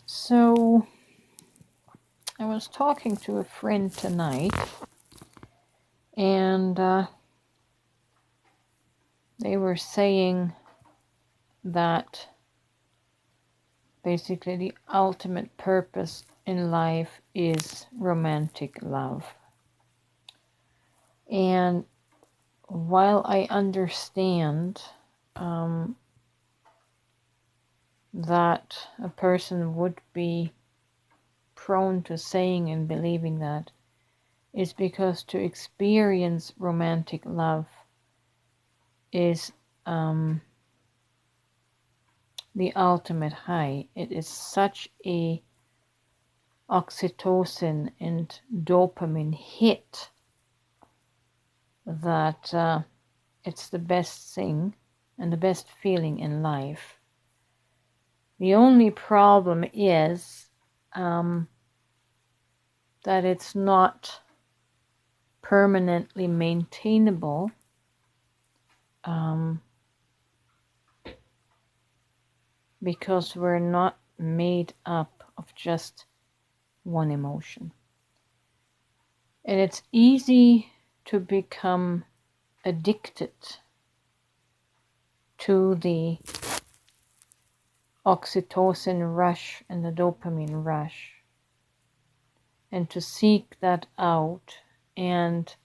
So I was talking to a friend tonight, and they were saying that basically the ultimate purpose in life is romantic love. And while I understand that a person would be prone to saying and believing that, is because to experience romantic love is the ultimate high. It is such a oxytocin and dopamine hit that it's the best thing and the best feeling in life. The only problem is that it's not permanently maintainable because we're not made up of just one emotion. And it's easy to become addicted to the oxytocin rush and the dopamine rush, and to seek that out and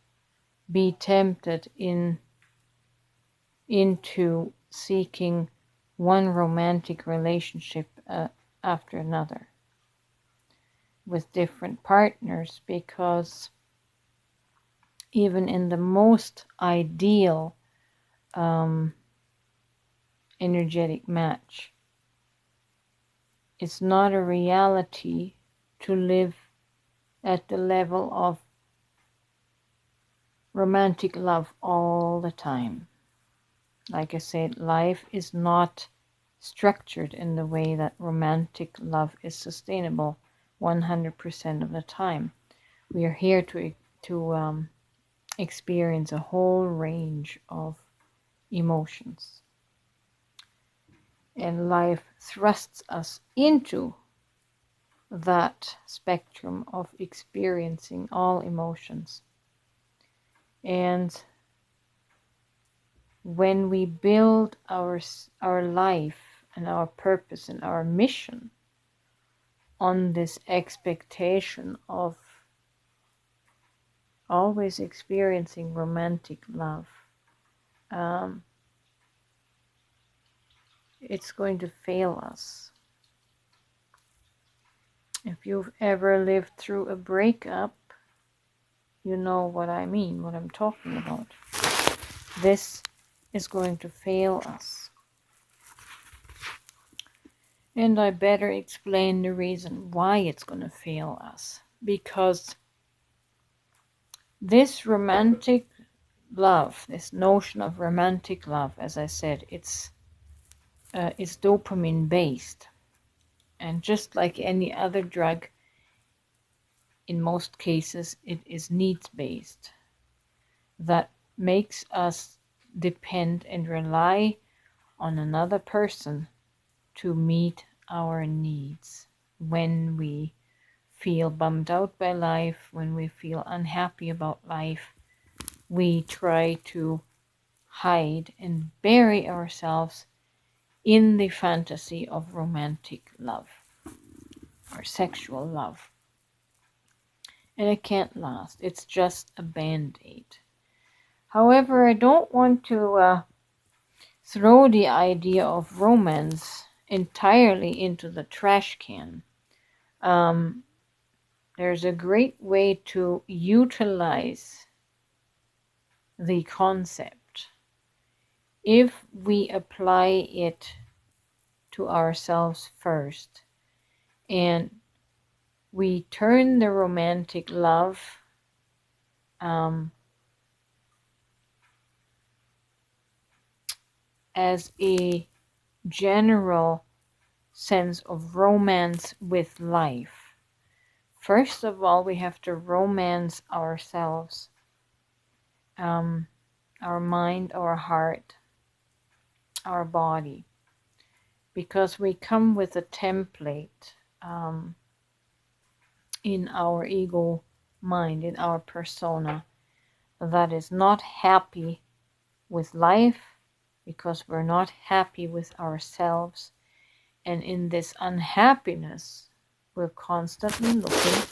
be tempted into seeking one romantic relationship after another with different partners, because even in the most ideal energetic match, it's not a reality to live at the level of romantic love all the time. Like I said, life is not structured in the way that romantic love is sustainable 100% of the time. We are here to experience a whole range of emotions. And life thrusts us into that spectrum of experiencing all emotions. And when we build our life and our purpose and our mission on this expectation of always experiencing romantic love, it's going to fail us. If you've ever lived through a breakup, you know what I mean, what I'm talking about. This is going to fail us. And I better explain the reason why it's going to fail us. Because this romantic love, this notion of romantic love, as I said, it's dopamine based. And just like any other drug, in most cases, it is needs based. That makes us depend and rely on another person to meet our needs when we feel bummed out by life, when we feel unhappy about life. We try to hide and bury ourselves in the fantasy of romantic love or sexual love. And it can't last. It's just a band-aid. However, I don't want to throw the idea of romance entirely into the trash can. There's a great way to utilize the concept if we apply it to ourselves first, and we turn the romantic love as a general sense of romance with life. First of all, we have to romance ourselves, our mind, our heart, our body, because we come with a template in our ego mind, in our persona, that is not happy with life because we're not happy with ourselves. And in this unhappiness, we're constantly looking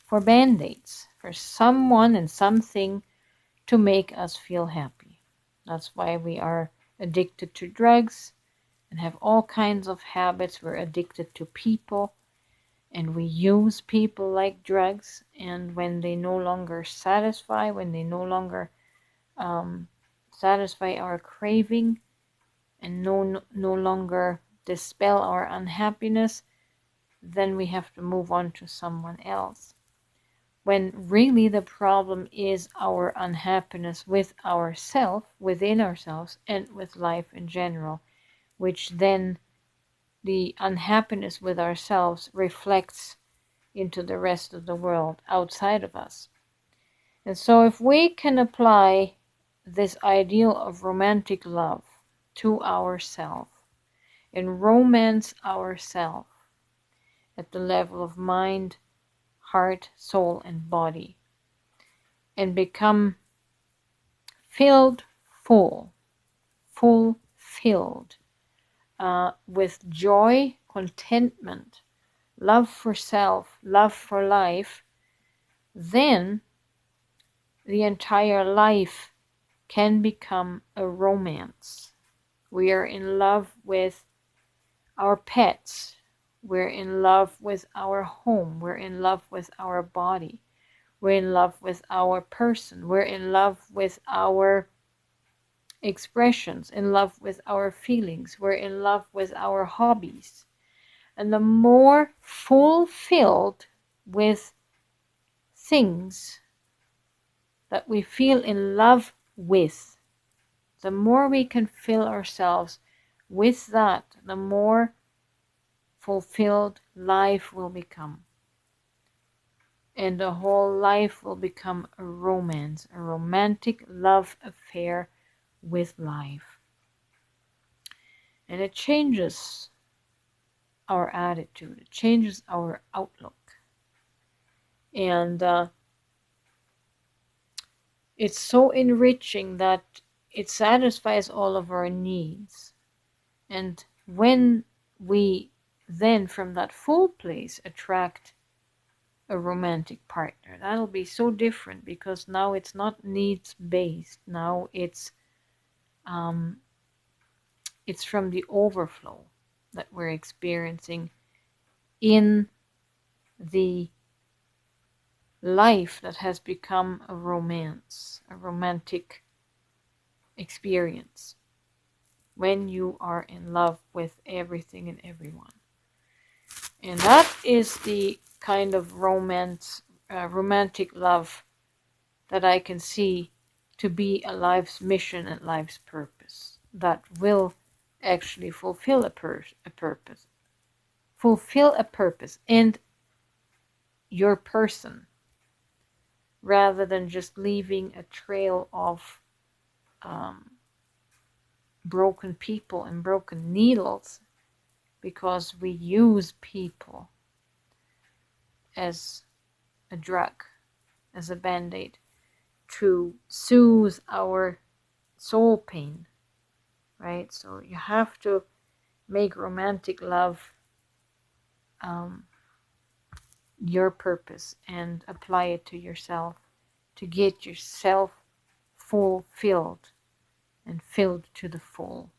for band-aids, for someone and something to make us feel happy. That's why we are addicted to drugs and have all kinds of habits. We're addicted to people, and we use people like drugs. And when they no longer satisfy, when they no longer satisfy our craving and no longer dispel our unhappiness, then we have to move on to someone else. When really the problem is our unhappiness with ourselves, within ourselves, and with life in general, which then the unhappiness with ourselves reflects into the rest of the world outside of us. And so if we can apply this ideal of romantic love to ourselves and romance ourselves at the level of mind, heart, soul, and body, and become filled, fulfilled with joy, contentment, love for self, love for life, then the entire life can become a romance. We are in love with our pets. We're in love with our home. We're in love with our body. We're in love with our person. We're in love with our expressions, in love with our feelings. We're in love with our hobbies. And the more fulfilled with things that we feel in love with, the more we can fill ourselves with that, the more fulfilled life will become. And the whole life will become a romance, a romantic love affair with life. And it changes our attitude, it changes our outlook. And it's so enriching that it satisfies all of our needs. And when we then, from that full place, attract a romantic partner, that'll be so different, because now it's not needs based. Now it's from the overflow that we're experiencing in the life that has become a romance, a romantic experience, when you are in love with everything and everyone. And that is the kind of romantic love that I can see to be a life's mission and life's purpose, that will actually fulfill a purpose. Fulfill a purpose and your person, rather than just leaving a trail of broken people and broken needles, because we use people as a drug, as a band-aid, to soothe our soul pain, right? So you have to make romantic love your purpose and apply it to yourself, to get yourself fulfilled and filled to the full.